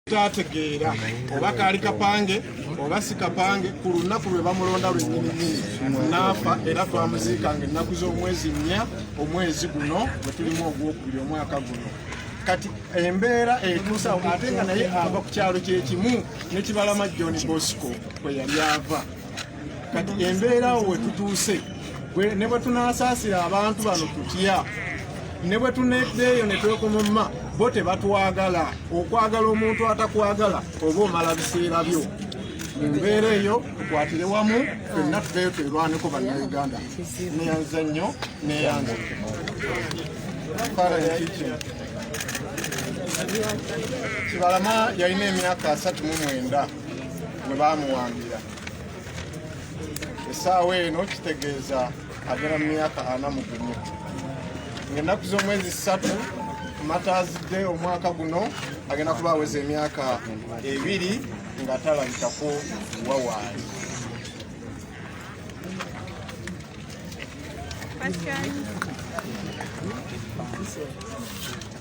tategeera oba kaali kapange oba si kapange ku lunaku lwe bamulonda lwennyininyini n'afa era twamuziikanga ennaku z'omwezi 4 omwezi guno bwe tulimu ogwokubiri omwaka guno. Kati embeera etuusa ate nga naye ava ku kyalo kyekimu ne Kibalama John Bosco kwe yali ava. Kati embeera we tutuuse ne bwe tunaasaasira abantu bano tutya ne bwe tuneddeeyo ne twekomomma bo tebatwagala. Okwagala omuntu atakwagala oba omala biseera byo. Mu mbeera eyo tukwatire wamu ffenna tuveeyo twerwaneko bannayuganda. Neyanza nnyo neyanza Kibalama yalina emyaka 39 bwe baamuwangira. Essaawa eno kitegeeza agera mu myaka 41. Ng'ennaku z'omwezi 3 Matazidde omwaka guno agenda kuba aweza emyaka 2 nga talabikako wawaali.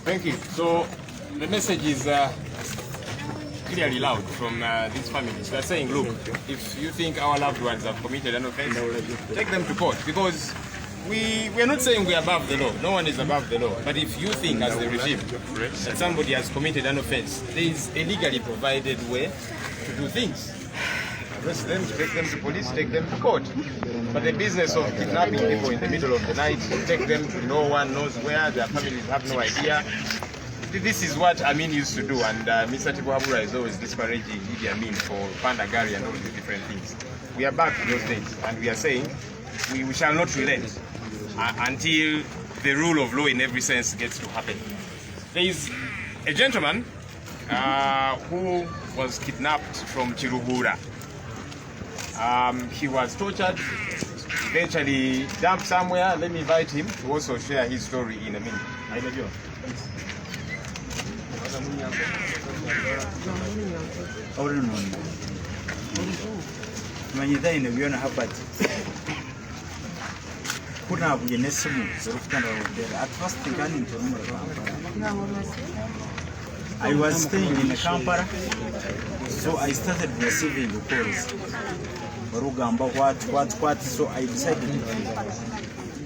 Thank you. So the message is clearly loud from these families. They're saying, look, if you think our loved ones have committed an offense, take them to court, because we are not saying we are above the law. No one is above the law. But if you think, as the regime, that somebody has committed an offense, there is a legally provided way to do things. Arrest them, take them to police, take them to court. But the business of kidnapping people in the middle of the night, take them to no one knows where, their families have no idea. This is what Amin used to do, and Mr. Tibuhabura is always disparaging Idi Amin for Pandagari and all these different things. We are back to those days, and we are saying we shall not relent until the rule of law in every sense gets to happen. There is a gentleman who was kidnapped from Chiruhura. He was tortured, eventually dumped somewhere. Let me invite him to also share his story in a minute. I was staying in Kampala, so I started receiving calls. What, so I decided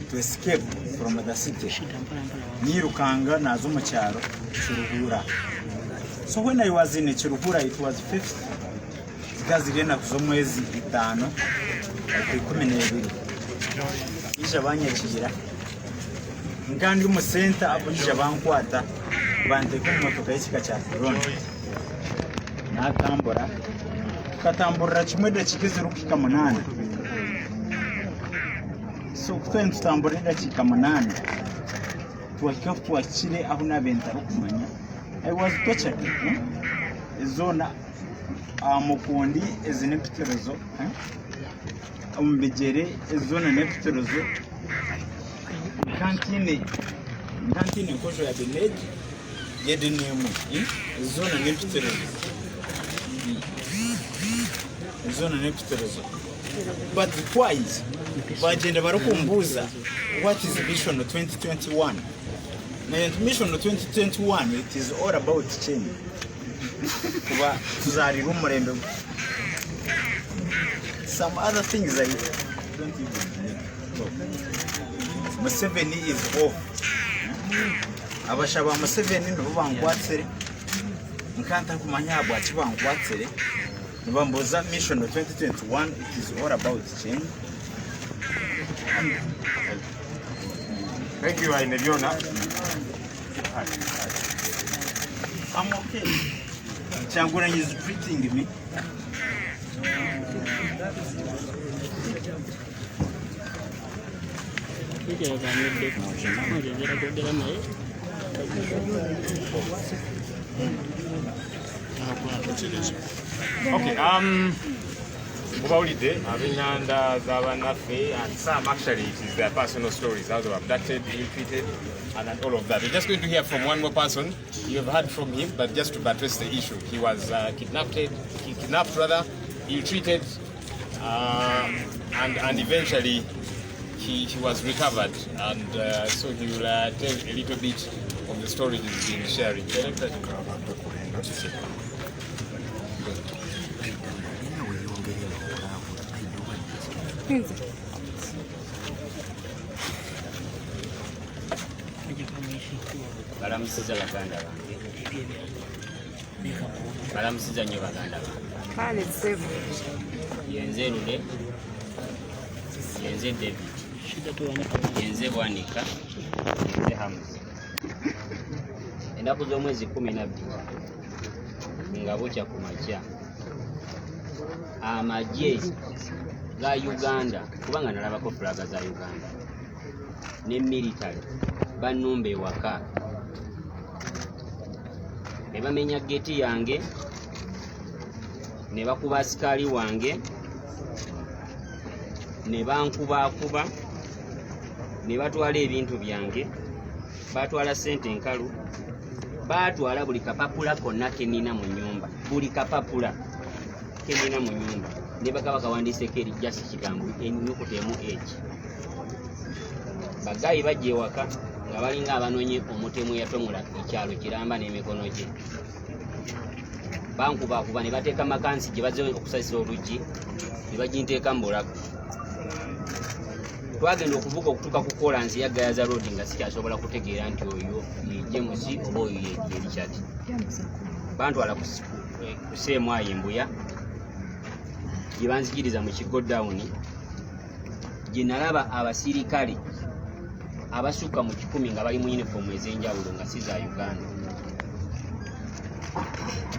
to escape from the city. Nirukanga na Zumacharo, Chiruhura. So when I was in Chiruhura, it was 5th. Gazigena Zomwezi Itano, Kumineville. Ishabanya Chira. Nkandi mu center abujja bankwata bante kumotoka ekika kya drone natambura katambura kimwedde kikiziru kika 8 so kutwentu tambura dakika 8 twakire aho nabentaro kumanya I was tortured zona amukundi ezinepiterezo umbejere zona nepiterezo Kantine kosho ya beneji yedinemu zona nepiterezo but twice bagenda barukumbuza what is vision 2021 na mission 2021 it is all about change kuba tuzari rumurendo some other things I don't even Museveni is off. Abashaba Museveni ndo bangwatsere. Nkanta kumanya abwa kibangwatsere. Nibamboza mission 2021 it is all about change. Thank you, Aineviona. I'm okay. Changura is treating me. Okay, Mubawulide, Abinyanda, Zabanafe, and some actually it is their personal stories, how they were abducted, ill-treated, and all of that. We're just going to hear from one more person. You have heard from him, but just to address the issue. He was kidnapped, ill-treated, and eventually he was recovered, and so he will tell a little bit of the story he's been sharing. Balamusiza baganda bange. Balamusiza nnyo baganda bange. Yenze Lule, yenze David, yenze Bwanika, yenze Hamza. Ennaku z'omwezi 12 nga bukya ku makya, amagye ga Uganda, kubanga nalabako fulaga za Uganda, ne military bannumba ewaka ne bamenya geti yange, ne bakuba asikaali wange, ne bankubakuba, ne batwala ebintu byange, batwala sente enkalu, batwala buli kapapula konna kenina mu nyumba, buli kapapula kenina mu nyumba, ne bakaba kawandiiseko erijjasi kigambo ennyukuta emu eki. Bagayi bajja ewaka nga balinga abanoonye omutemu eyatomola ekyalo kiramba n'emikono gye. Bankubakuba ne bateeka makansi gye bazze okusasisa oluggi, ne baginteeka mu bulago. Twagenda okuvuga okutuuka ku kolansi ya Gayaza Road nga sikyasobola kutegeera nti oyo ye James oba oyo ye Richard. Bantwala ku Seemwayo Embuya gye banzikiriza mu Kigo Down, gye nalaba abasirikale abasukka mu 10 nga bali mu uniform ez'enjawulo nga si za Uganda.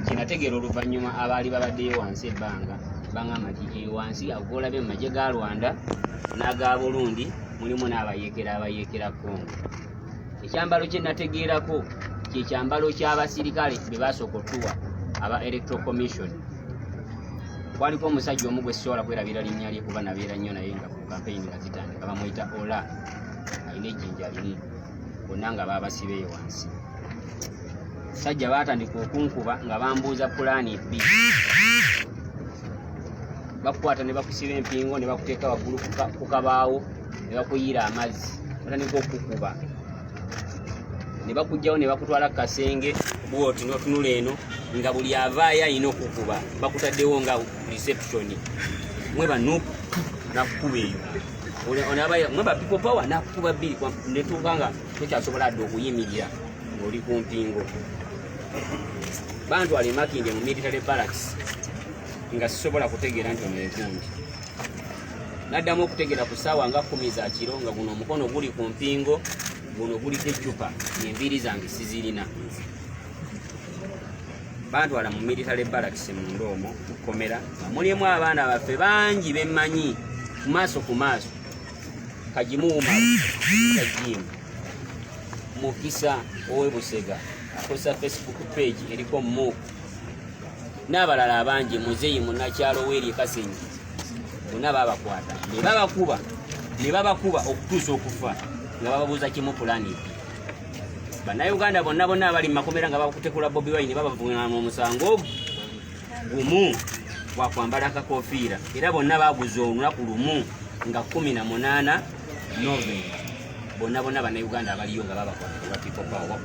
Kinategeera oluvannyuma abaali babaddeyo wansi ebbanga bangamba nti wansi agolabye mu magye ga Rwanda n'aga Burundi mulimu n'abayeekera abayeekera Congo. Ekyambalo kye nategeerako kyekyambalo ky'abasirikale be basooka otuwa aba Electoral Commission. Kwaliko omusajja omu gwe sisobola kwerabira linnya lye kuba nabeera nnyo naye nga ku kampeyini nga zitandika, bamuyita Ola, alina ejjinja limu, bonna nga baabasibeeyo wansi. Sajja baatandika okunkuba nga bambuuza pulaani B. Bakukwata ne bakusiba empingo ne bakuteeka waggulu ku kabaawo ne bakuyiira amazzi, batandika okukuba. Ne bakugjawo ne bakutwala ku kasenge bwoti n'otunula eno nga buli avaayo alina okukuba, bakutaddewo nga reception. Mweba nupu nakukuba eyo. Mweba people power nakukuba 2 netuuka nga tokyasobola adde okuyimirira ng'oli ku mpingo. Bantwala e Makindye mu military barracks nga sisobola kutegeera nti ono egundi. Naddamu okutegeera ku ssaawa nga 10 za kiro nga guno omukono guli ku mpingo, guno guliko eccupa, enviiri zange sizirina. Bantwala mu military barracks munda omwo ku kkomera, mulimu abaana baffe bangi bemmanyi ku maaso ku maaso. Kajimuuma Kajimu, Mukisa owe Busega akosa Facebook page eriko mu n'abalala abangi, Muzeyi Munnakyalo Weeri Kasenyi, bonna babakwata ne babakuba okutuusa okufa nga bababuuza kimu pulaani. Bannayuganda bonna abali mu makomera nga bakutekula Bobi Wine babavunaana omusango gumu gwa kwambala akakoofiira, era bonna baguza olunaku lumu nga 18 November. Bonna bannayuganda abaliyo nga babakwata people power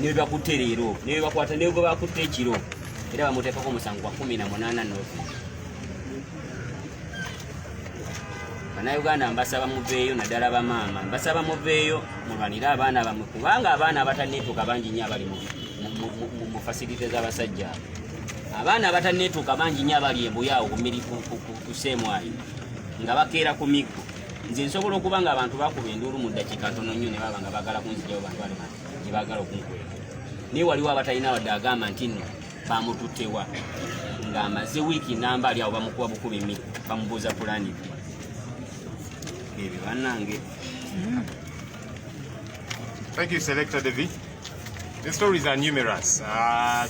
ne bakutte leero, ne bakwata ne gwe bakutte ekiro, era bamuteekako omusango gwa 18 November. Bannayuganda mbasaba muveeyo, naddala bamaama mbasaba muveeyo mulwanire abaana bammwe, kubanga abaana abatanneetuuka bangi nnyo abali mu fasilite z'abasajja. Abaana abatanneetuuka bangi nnyo abali embuyaawo ku Seemwayo nga bakeera ku miggo. Nze nsobola okuba nga abantu bakuba enduulu mu ddakiika ntono nnyo ne baba nga baagala kunzigyawo bantu bali gye baagala okunkwera. Naye waliwo abatalina wadde agamba nti nno bamututtewa ng'amaze wiiki namba ali awo bamukuba bukubi miggo, bamubuuza pulaani B. Ebyo bannange. Thank you, Selector Devi. The stories are numerous.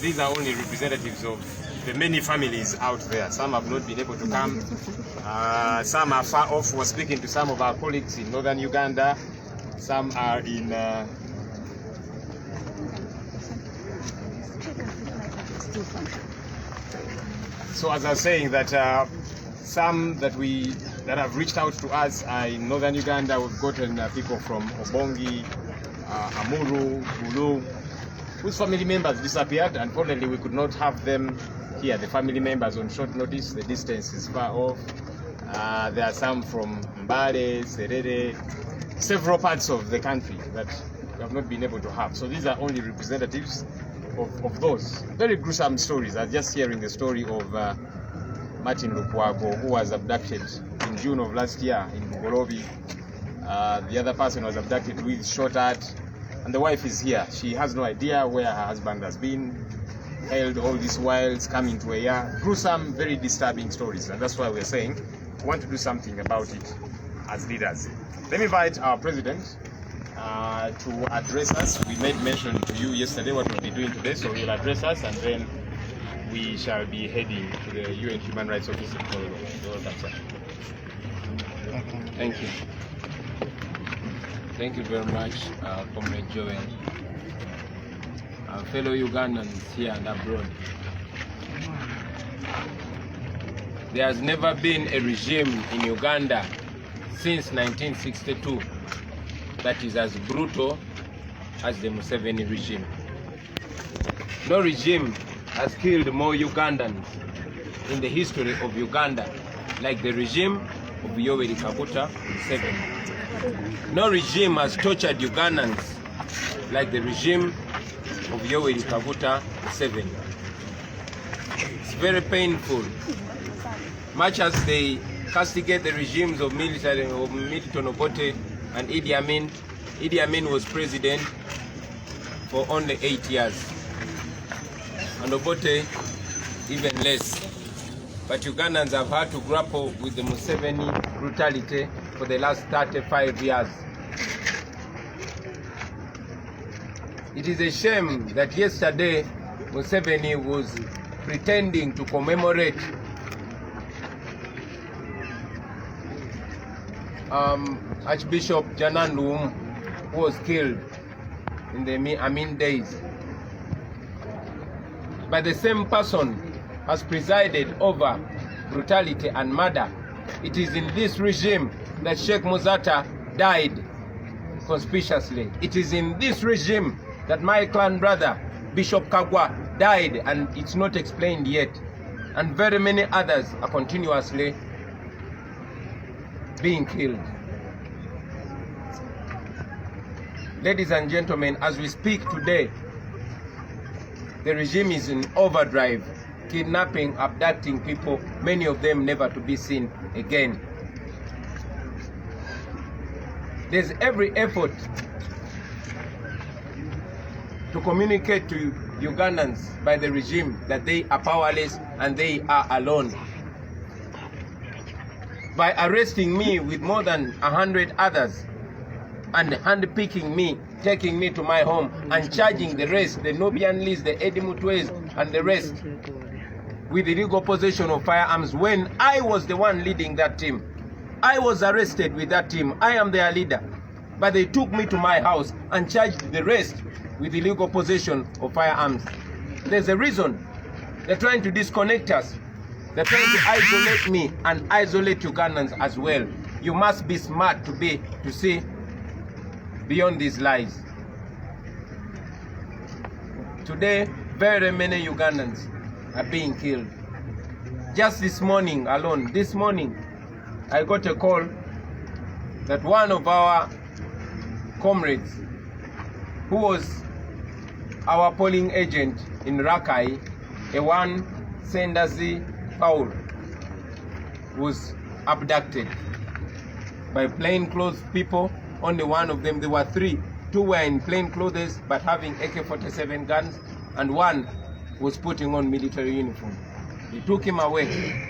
These are only representatives of the many families out there. Some have not been able to come. Some are far off. We're speaking to some of our colleagues in northern Uganda. Some are in so as I was saying that some that have reached out to us are in northern Uganda. We've gotten people from Obongi, Amuru, Bulu, whose family members disappeared. Unfortunately, we could not have them here, the family members, on short notice. The distance is far off. There are some from Mbale, Serere, several parts of the country that we have not been able to have. So these are only representatives of those. Very gruesome stories. I was just hearing the story of Martin Lukwago, who was abducted in June of last year in Bugolobi. The other person was abducted with shot at, and the wife is here. She has no idea where her husband has been held all these while, coming to a year. Gruesome, very disturbing stories, and that's why we're saying we want to do something about it as leaders. Let me invite our president to address us. We made mention to you yesterday what we'll be doing today, so he'll address us, and then we shall be heading to the UN Human Rights Office in Colorado. You're welcome, sir. Thank you. Thank you very much, Comrade Joel. Our fellow Ugandans here and abroad. There has never been a regime in Uganda since 1962 that is as brutal as the Museveni regime. No regime has killed more Ugandans in the history of Uganda like the regime of Yoweri Kaguta Museveni. No regime has tortured Ugandans like the regime of Yoweri Kaguta Museveni. It's very painful. Much as they castigate the regimes of Milton Obote and Idi Amin. Idi Amin was president for only 8 years, and Obote even less. But Ugandans have had to grapple with the Museveni brutality for the last 35 years. It is a shame that yesterday Museveni was pretending to commemorate Archbishop Janandum, who was killed in the Amin days. But the same person has presided over brutality and murder. It is in this regime that Sheikh Muzata died conspicuously. It is in this regime that my clan brother, Bishop Kagwa, died, and it's not explained yet. And very many others are continuously being killed. Ladies and gentlemen, as we speak today, the regime is in overdrive, kidnapping, abducting people, many of them never to be seen again. There's every effort to communicate to Ugandans by the regime that they are powerless and they are alone. By arresting me with more than 100 others and handpicking me, taking me to my home and charging the rest, the Nubian Lees, the Eddie Mutwes and the rest, with illegal possession of firearms when I was the one leading that team. I was arrested with that team. I am their leader. But they took me to my house and charged the rest with illegal possession of firearms. There's a reason. They're trying to disconnect us. They're trying to isolate me and isolate Ugandans as well. You must be smart to see beyond these lies. Today, very many Ugandans are being killed. Just this morning alone, I got a call that one of our comrades, who was our polling agent in Rakai, Ewan Sendazi Paul, was abducted by plainclothes people. Only one of them, there were three. Two were in plain clothes but having AK-47 guns, and one was putting on military uniform. They took him away.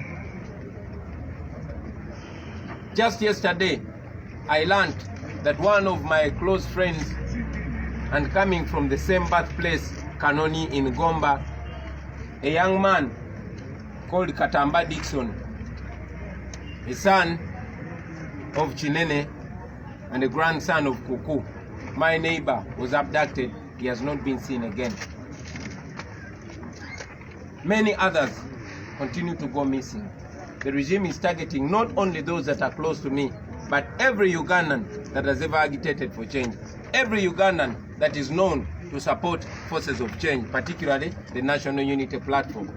Just yesterday, I learned that one of my close friends, and coming from the same birthplace, Kanoni in Gomba, a young man called Katamba Dixon, a son of Chinene and a grandson of Kuku, my neighbor, was abducted. He has not been seen again. Many others continue to go missing. The regime is targeting not only those that are close to me, but every Ugandan that has ever agitated for change. Every Ugandan that is known to support forces of change, particularly the National Unity Platform.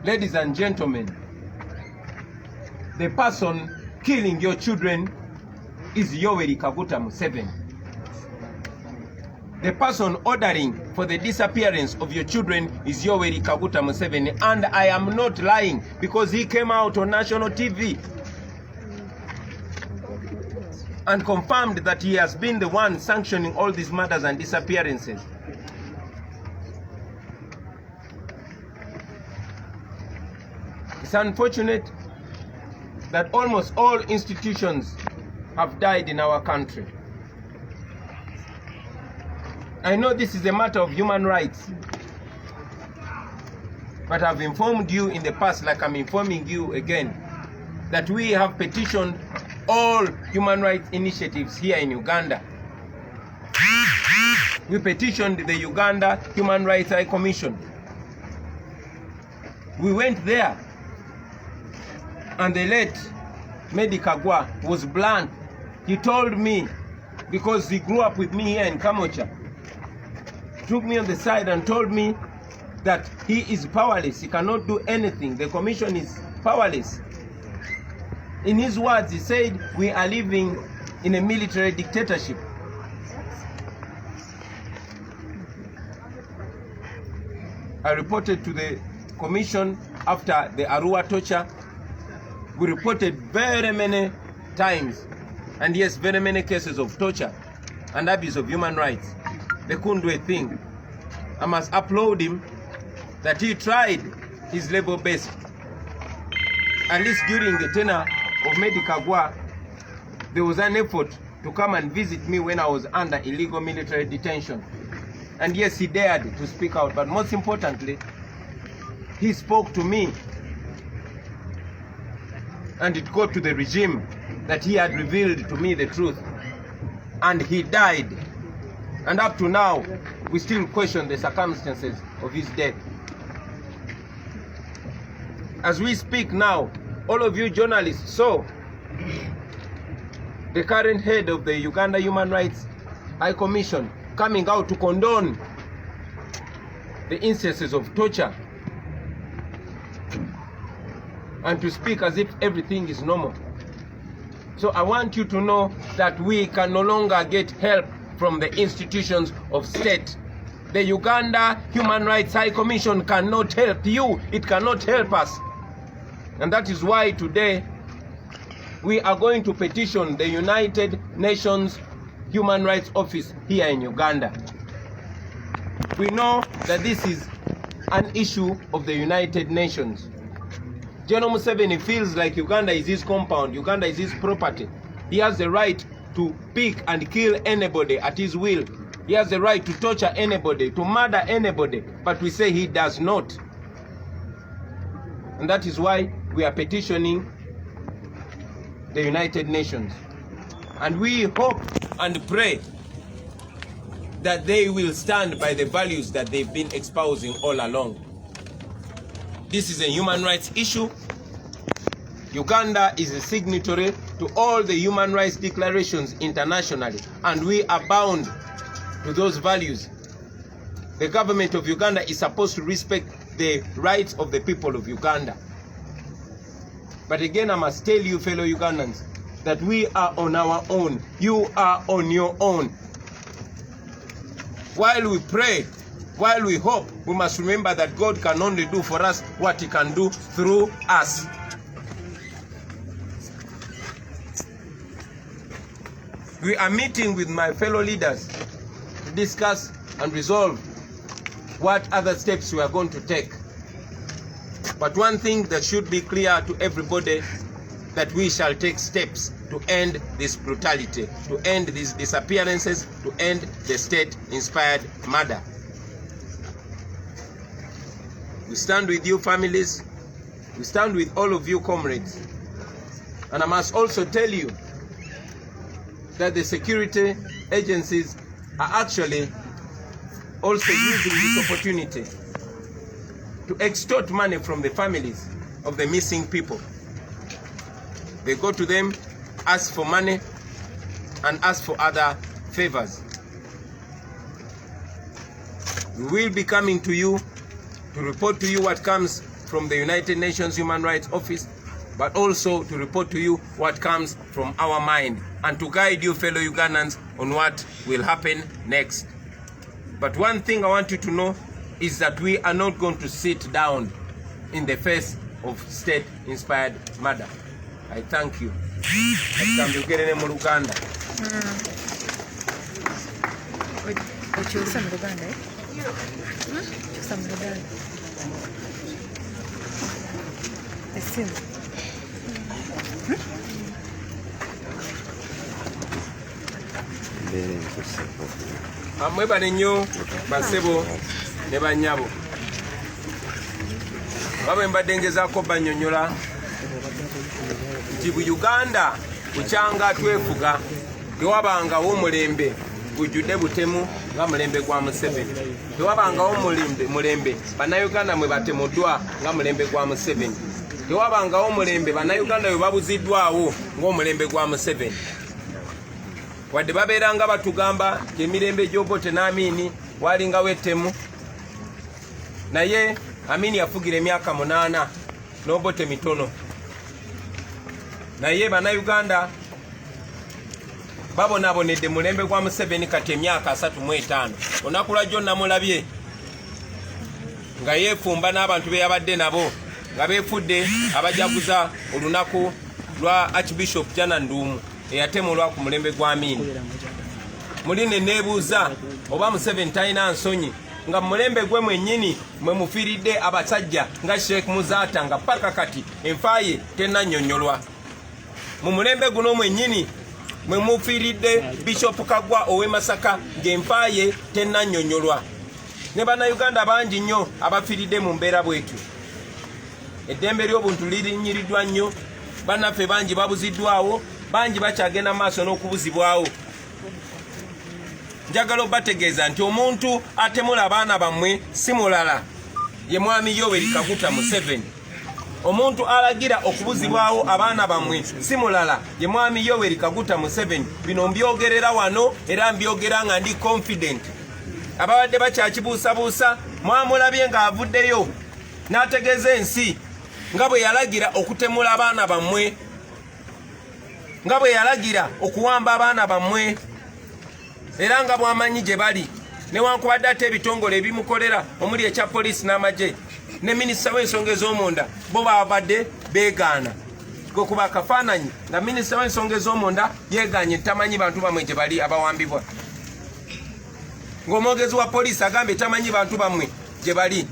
ladies and gentlemen, the person killing your children is Yoweri Kaguta Museveni. The person ordering for the disappearance of your children is Yoweri Kaguta Museveni, and I am not lying because he came out on national TV and confirmed that he has been the one sanctioning all these murders and disappearances. It's unfortunate that almost all institutions have died in our country. I know this is a matter of human rights, but I've informed you in the past, like I'm informing you again, that we have petitioned all human rights initiatives here in Uganda. We petitioned the Uganda Human Rights High Commission. We went there, and the late Meddie Kagwa was blunt. He told me, because he grew up with me here in Kamocha, took me on the side and told me that he is powerless. He cannot do anything. The commission is powerless. In his words, he said, we are living in a military dictatorship. I reported to the commission after the Arua torture. We reported very many times, and yes, very many cases of torture and abuse of human rights. They couldn't do a thing. I must applaud him that he tried his level best. At least during the tenure of Meddie Kagwa, there was an effort to come and visit me when I was under illegal military detention. And yes, he dared to speak out, but most importantly, he spoke to me. And it got to the regime that he had revealed to me the truth. And he died. And up to now, we still question the circumstances of his death. As we speak now, all of you journalists saw the current head of the Uganda Human Rights High Commission coming out to condone the instances of torture and to speak as if everything is normal. So I want you to know that we can no longer get help from the institutions of state. The Uganda Human Rights High Commission cannot help you. It cannot help us. And that is why today we are going to petition the United Nations Human Rights Office here in Uganda. We know that this is an issue of the United Nations. General Museveni feels like Uganda is his compound, Uganda is his property. He has the right to pick and kill anybody at his will. He has the right to torture anybody, to murder anybody, but we say he does not. And that is why we are petitioning the United Nations. And we hope and pray that they will stand by the values that they've been espousing all along. This is a human rights issue. Uganda is a signatory to all the human rights declarations internationally, and we are bound to those values. The government of Uganda is supposed to respect the rights of the people of Uganda. But again, I must tell you, fellow Ugandans, that we are on our own. You are on your own. While we pray, while we hope, we must remember that God can only do for us what He can do through us. We are meeting with my fellow leaders to discuss and resolve what other steps we are going to take. But one thing that should be clear to everybody, that we shall take steps to end this brutality, to end these disappearances, to end the state-inspired murder. We stand with you, families. We stand with all of you, comrades. And I must also tell you that the security agencies are actually also using this opportunity to extort money from the families of the missing people. They go to them, ask for money, and ask for other favors. We will be coming to you to report to you what comes from the United Nations Human Rights Office, but also to report to you what comes from our mind and to guide you fellow Ugandans on what will happen next. But one thing I want you to know is that we are not going to sit down in the face of state-inspired murder. I thank you. Mwebale nnyo basebo ne bannyabo. Baba mbadde ngezaako bannyonnyola nti bu Uganda bukyanga twefuga tewabangawo omulembe gujjudde butemu nga mulembe gwa Museveni. Tewabangawo mulembe bannayuganda mwe batemuddwa nga mulembe gwa Museveni. Tewabangawo mulembe bannayuganda bwe babuziddwawo ng'omulembe gwa Museveni. Wadde babeeranga batugamba nti emirembe gy'Obote n'Amini walingawo ettemu, naye Amini yafugira emyaka 8 n'Obote mitono. Naye bannayuganda babonaabonedde mulembe gwa Museveni kati emyaka 35. Olunaku lwa John Namulabye nga yeefumba n'abantu be yabadde nabo nga beefudde abajaguza olunaku lwa Archbishop Jana Nduumu eyatemulwa ku mulembe gwa Amini. Muline neebuuza oba Museveni talina nsonyi nga mulembe gwe mwennyini mwe mufiiridde abasajja nga Sheikh Muzaata nga paka kati enfaaye tennannyonnyolwa. Mu mulembe guno mwennyini mwe mufiiridde Bishop Kaggwa ow'e Masaka ng'enfaaye tennannyonnyolwa. Ne bannayuganda bangi nnyo abafiiridde mu mbeera bwetu. Eddembe ly'obuntu lirinnyiddwa nnyo, bannaffe bangi babuziddwawo, bangi bakyagenda maaso n'okubuzibwawo. Njagala obategeeza nti omuntu atemula abaana bammwe si mulala, ye Mwami Yoweri Kaguta Museveni. Omuntu alagira okubuzibwawo abaana bammwe si mulala, ye Mwami Yoweri Kaguta Museveni. Bino mbyogerera wano era mbyogera nga ndi confident. Ababadde bakyakibuusabuusa mwamulabye ng'avuddeyo n'ategeeza ensi nga bwe yalagira okutemula abaana bammwe, nga bwe yalagira okuwamba abaana bammwe, era nga bw'amanyi gye bali, newankubadde ate ebitongole ebimukolera omuli ekya poliisi n'amagye ne minisita w'ensonga ez'omunda bo babadde beegaana okuba akafaananyi nga minisita w'ensonga ez'omunda yeegaanye tamanyi bantu bamwe gye bali abawambibwa, ng'omwogezi wa poliisi agambye tamanyi bantu bamwe gye bali,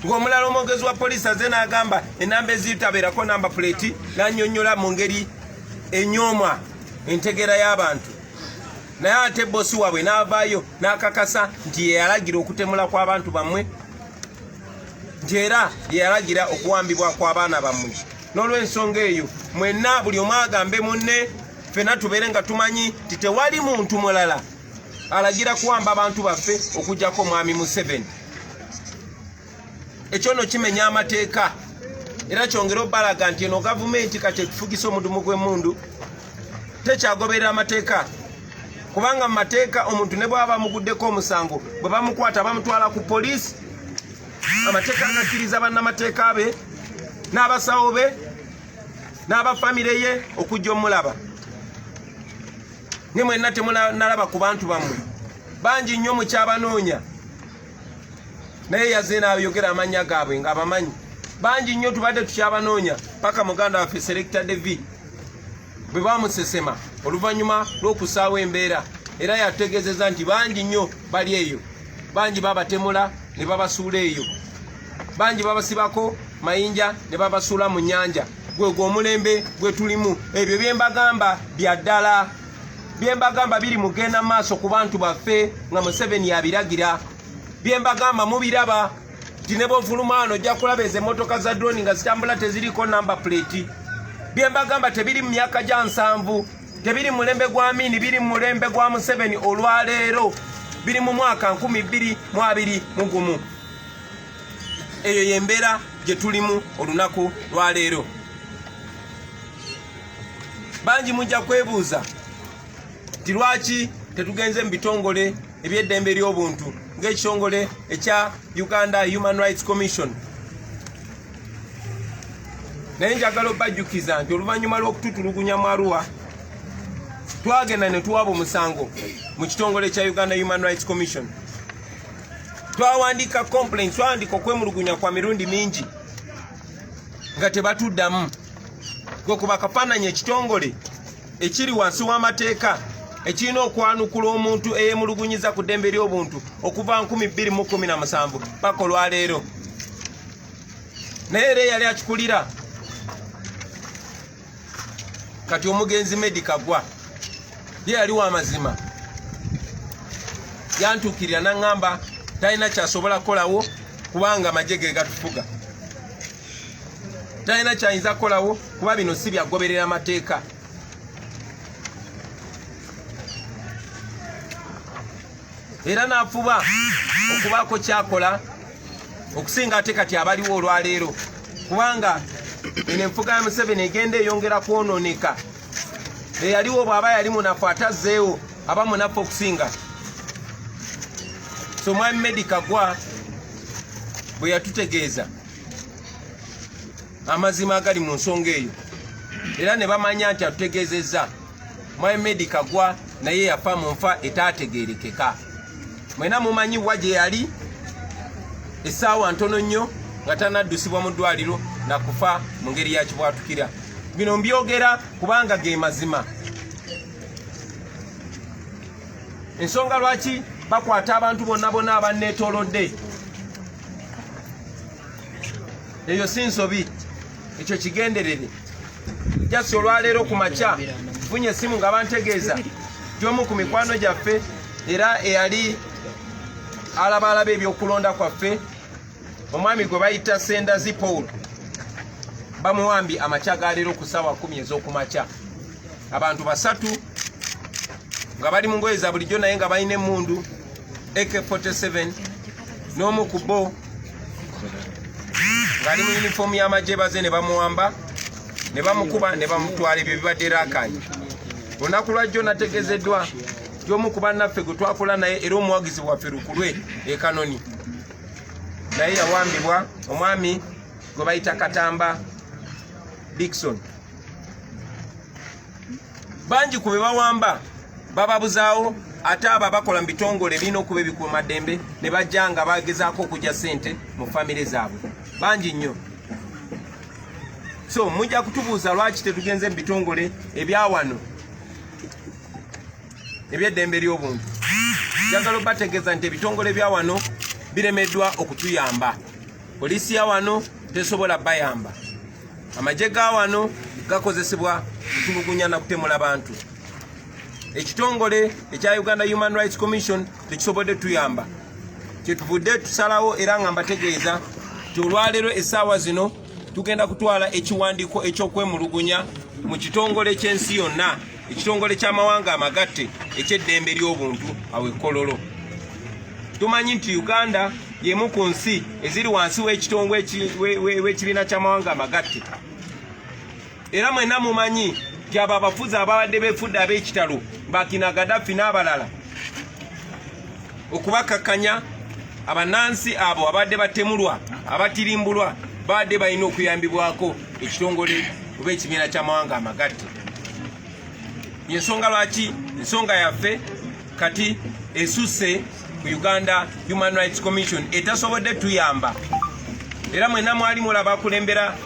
ng'omulala omwogezi wa poliisi aze n'agamba enamba ezitabeerako namba puleti n'annyonnyola mu ngeri enyooma entegera y'abantu. Naye ate bosi waabwe n'avaayo n'akakasa nti ye yalagira okutemula kw'abantu bammwe, nti era ye yalagira okuwambibwa kw'abaana bammwe. N'olw'ensonga eyo mwenna buli omu agambe munne, ffenna tubeere nga tumanyi nti tewali muntu mulala alagira kuwamba abantu baffe okuggyako Mwami Museveni. Ekyo nno kimenya amateeka era kyongera obbalaga nti eno gavumenti kati ekifugisa omudumu gw'emmundu tekyagoberera amateeka, kubanga mu mateeka omuntu ne bw'aba bamuguddeko omusango bwe bamukwata bamutwala ku poliisi, amateeka agakkiriza bannamateeka be n'abasawo be n'abafamire ye okujja omulaba. Ne mwenna temunalaba ku bantu bammwe bangi nnyo mukyabanoonya, naye yazze n'ayogera amannya gaabwe nga bamanyi. Bangi nnyo tubadde tukyabanoonya paka muganda waffe Selector Devi bwe bamusesema oluvannyuma lw'okusaawo embeera, era yategeezeza nti bangi nnyo bali eyo, bangi babatemula ne babasuula eyo, bangi babasibako mayinja ne babasuula mu nnyanja. Gwegwo omulembe gwe tulimu. Ebyo bye mbagamba bya ddala, bye mbagamba biri mugenda maaso ku bantu baffe nga Museveni yabiragira. Bye mbagamba mubiraba nti ne bw'ofuluma ojja kulaba ezo emmotoka za drone nga zitambula teziriko namba plate. Bye mbagamba tebiri mu myaka gya 7, tebiri mulembe gwa Amini, biri mulembe gwa Museveni olwaleero, biri mu mwaka 2021. Eyo yembeera gye tulimu olunaku lwaleero. Bangi mujja kwebuuza nti lwaki tetugenze mu bitongole eby'eddembe ly'obuntu ng'ekitongole ekya Uganda Human Rights Commission naye njagala obajjukiza nti oluvannyuma lw'okututulugunya mu Arua twagenda ne tuwaaba omusango mu kitongole kya Uganda Human Rights Commission. Twawandiika complaints, twawandiika okwemulugunya kwa mirundi mingi nga tebatuddamu. Gokuba kafaananyi ekitongole ekiri wansi w'amateeka ekirina okwanukula omuntu eyemulugunyiza ku ddembe ly'obuntu okuva 2017 paka olwaleero. Naye era yali akikulira kati omugenzi Meddie Kaggwa ye yali w'amazima, yantuukirira n'aŋŋamba talina kyasobola kukolawo kubanga amagye ge gatufuga, talina kyayinza kukolawo kuba bino si byagoberera amateeka. Era n'afuba okubaako kyakola okusinga ate kati abaliwo olwaleero, kubanga eno enfuga ya Museveni egenda eyongera kwonooneka. Eyaliwo bw'aba yali munafu atazzeewo aba munafu okusinga. So Mwami Meddie Kaggwa bwe yatutegeeza amazima agali mu nsonga eyo, era ne bamanya nti atutegeezezza, Mwami Meddie Kaggwa naye yafa mu nfa etaategeerekeka. Mwena mumanyi wa gye yali essaawa ntono nnyo nga tanaddusibwa mu ddwaliro na kufa mu ngeri ya kibwatukira. Bino mbyogera kubanga ge mazima. Ensonga lwaki bakwata abantu bonna bonna abanneetoolodde, eyo si nsobi, ekyo kigenderere. Jasi olwaleero ku makya funye essimu nga bantegeeza gy'omu ku mikwano gyaffe era eyali alaba ebyokulonda kwaffe, omwami gwe bayita Sendazi Paul, bamuwambi amakya galeero ku ssaawa 10 ez'okumakya. Abantu 3 nga bali mu ngoye za bulijjo naye nga balina emmundu AK-47, n'omu ku bo ng'ali mu yunifoomu y'amagye baze ne bamuwamba ne bamukuba ne bamutwala ebyo bibadde raakanye. Olunaku lwajjo nategeezeddwa y'omu ku bannaffe gwe twakola naye era omuwagizi waffe Lukulwe e Kanoni, naye yawambibwa, omwami gwe bayita Katamba Dickson. Bangi ku be bawamba bababuzaawo, ate abo abakola mu bitongole birina okuba ebikuumaddembe ne bajja nga bagezaako okujja ssente mu famire zaabwe, bangi nnyo. So mujja kutubuuza lwaki tetugenze mu bitongole ebyawano eby'eddembe ly'obuntu. Njagala obategeeza nti ebitongole bya wano biremeddwa okutuyamba. Poliisi ya wano tesobola bayamba, amagye ga wano gakozesebwa kutulugunya na kutemula bantu. Ekitongole ekya Uganda Human Rights Commission tekisobodde tuyamba. Kyetuvudde tusalawo era nga mbategeeza nti olwaleero essaawa zino tugenda kutwala ekiwandiiko ekyokwemulugunya mu kitongole ky'ensi yonna, ekitongole ky'amawanga amagatte eky'eddembe ly'obuntu awo e Kololo. Tumanyi nti Uganda y'emu ku nsi eziri wansi w'ekibiina ky'amawanga amagatte, era mwenna mumanyi nti abo abafuzi ababadde beefudde ab'ekitalo Bakina Gaddafi n'abalala okubakakkanya abannansi abo abadde batemulwa abatirimbulwa badde balina okuyambibwako ekitongole oba ekibiina ky'amawanga amagatte. Ensonga lwaki ensonga yaffe kati esusse ku Uganda Human Rights Commission etasobodde tuyamba, era mwenna mwali mulaba akulembera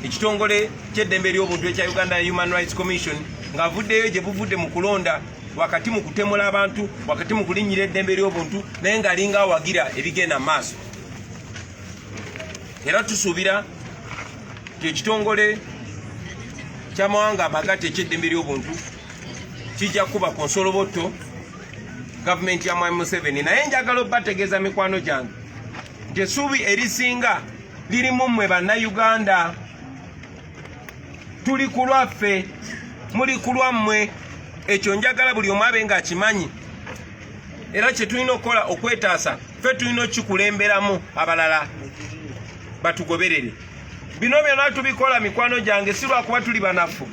ekitongole ky'eddembe ly'obuntu ekya Uganda Human Rights Commission ng'avuddeyo gye buvudde mu kulonda, wakati mu kutemula abantu, wakati mu kulinnyira eddembe ly'obuntu, naye ng'alinga awagira ebigenda mu maaso. Era tusuubira nti ekitongole ky'amawanga amagatte eky'eddembe ly'obuntu kijja kuba ku nsoloboto gavumenti ya Mwami Museveni. Naye njagala obategeeza mikwano gyange nti essuubi erisinga liri mu mmwe bannayuganda. Tuli ku lwaffe, muli ku lwammwe. Ekyo njagala buli omu abe ng'akimanyi, era kye tulina okukola okwetaasa, ffe tulina okukikulemberamu abalala batugoberere. Bino byonna tubikola mikwano gyange si lwakuba tuli banafu.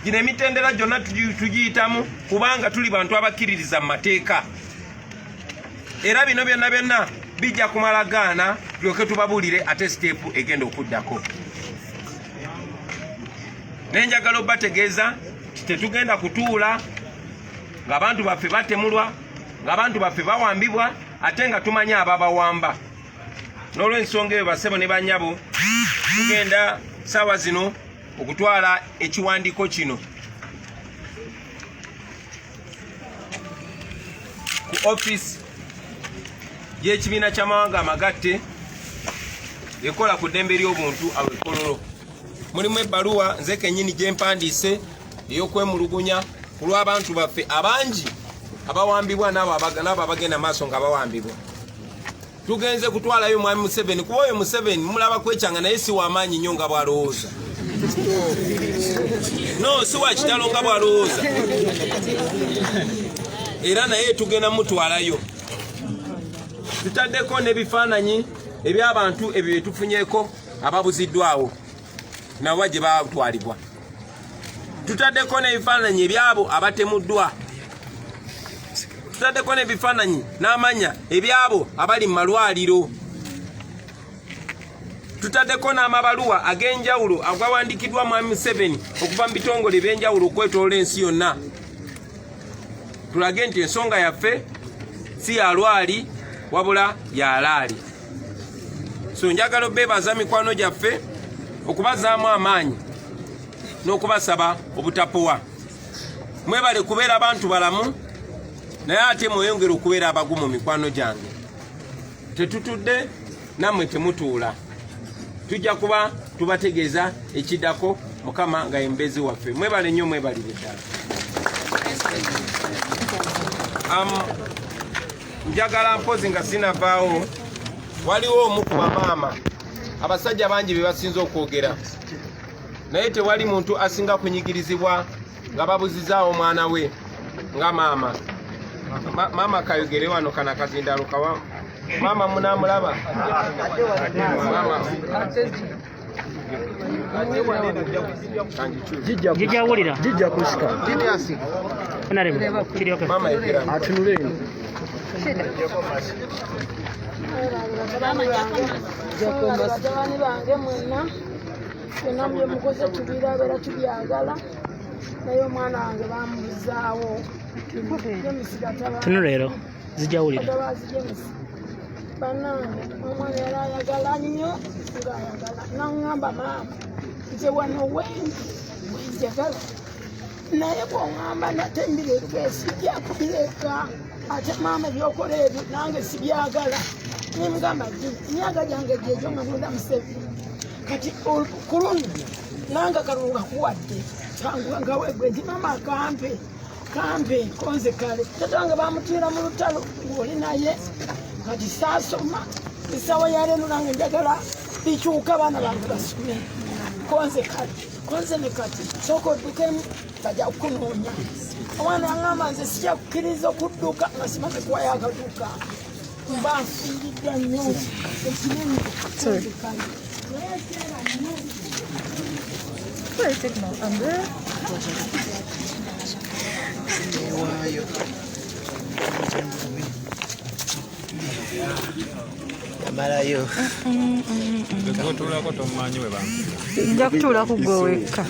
Gino emitendera gyonna tugiyitamu kubanga tuli bantu abakkiririza mu mateeka, era bino byonna bijja kumala gaana tulyoke tubabuulire ate siteepu egenda okuddako. nenjagala obategeeza tetugenda kutuula ng'abantu baffe batemulwa ng'abantu baffe bawambibwa ate nga tumanya ababawamba. N'olw'ensonga eyo bassebo ne bannyabo tugenda ssaawa zino okutwala ekiwandiiko kino ku offisi y'ekibiina ky'amawanga amagatte ekola ku ddembe ly'obuntu awekololo. Mulimu ebbaluwa nze kennyini gye mpandiise ey'okwemulugunya ku lw'abantu baffe abangi abawambibwa n'abo abagenda maaso nga bawambibwa. Tugenze kutwalayo mwami Museveni kuba oyo Museveni mulaba kwekyanga naye si w'amaanyi nnyo nga bw'alowooza. No, si wa kitalo nga bw'alowooza. Era naye tugenda mutwalayo. Tutaddeko n'ebifaananyi eby'abantu ebyo bye tufunyeeko ababuziddwawo nawa gye baatwalibwa. Tutaddeko n'ebifaananyi ebyabo abatemuddwa. Tutaddeko n'ebifaananyi n'amanya ebyabo abali mu malwaliro. Tutaddeko n'amabaluwa ag'enjawulo agawandiikiddwa mwami Museveni okuva mu bitongole eby'enjawulo okwetoloola ensi yonna. Tulage nti ensonga yaffe si ya lwali wabula ya laali. So njagala obeebaza mikwano gyaffe okubazaamu amaanyi n'okubasaba obutapowa. Mwebale kubeera abantu balamu naye ate mweyongere okubeera abagumu mikwano gyange. Tetutudde nammwe temutuula. Tujja kuba tubategeeza ekiddako Mukama nga yembezi waffe. Mwebale nnyo mwebalire ddala. Njagala mpozi nga sinavaawo waliwo omu ku bamaama abasajja bangi be basinza okwogera naye tewali muntu asinga kunyigirizibwa nga babuzizaawo omwana we nga maama. Maama kayogere wano kana kazindalo kawa maama munamulaba Jijawulira jijja kusika maama yogera atunule batabani bange mwenna byonna bye mukoze tubirabera tubyagala naye omwana wange bamubuzaawo tunula ero zijawulira banange omwana yali ayagala nnyo ng'ayagala naŋŋamba maama nze wano wenjagala naye bw'oŋŋamba nate mbireke sijja kubireka ate maama byokola ebyo nange sibyagala nemugamba emyaka gyange gyegyo nga nunda Museveni kati ku luno nange akalulu gakuwadde nga wegwe nti maama kampe konze kale tatange bamutiira mu lutalo ng'oli naye kati saasoma essaawa yaleero nange njagala bikyuka abaana bange basome konze ne kati sooka oddukemu bajja kukunoonya. Omwana yaŋŋamba nze sijja kukkiriza okudduka nga simaze kuwayo akaduka mba nfungiddwa nnyo ekinene kale. Amalayo. Nja kutuula ku gwe wekka.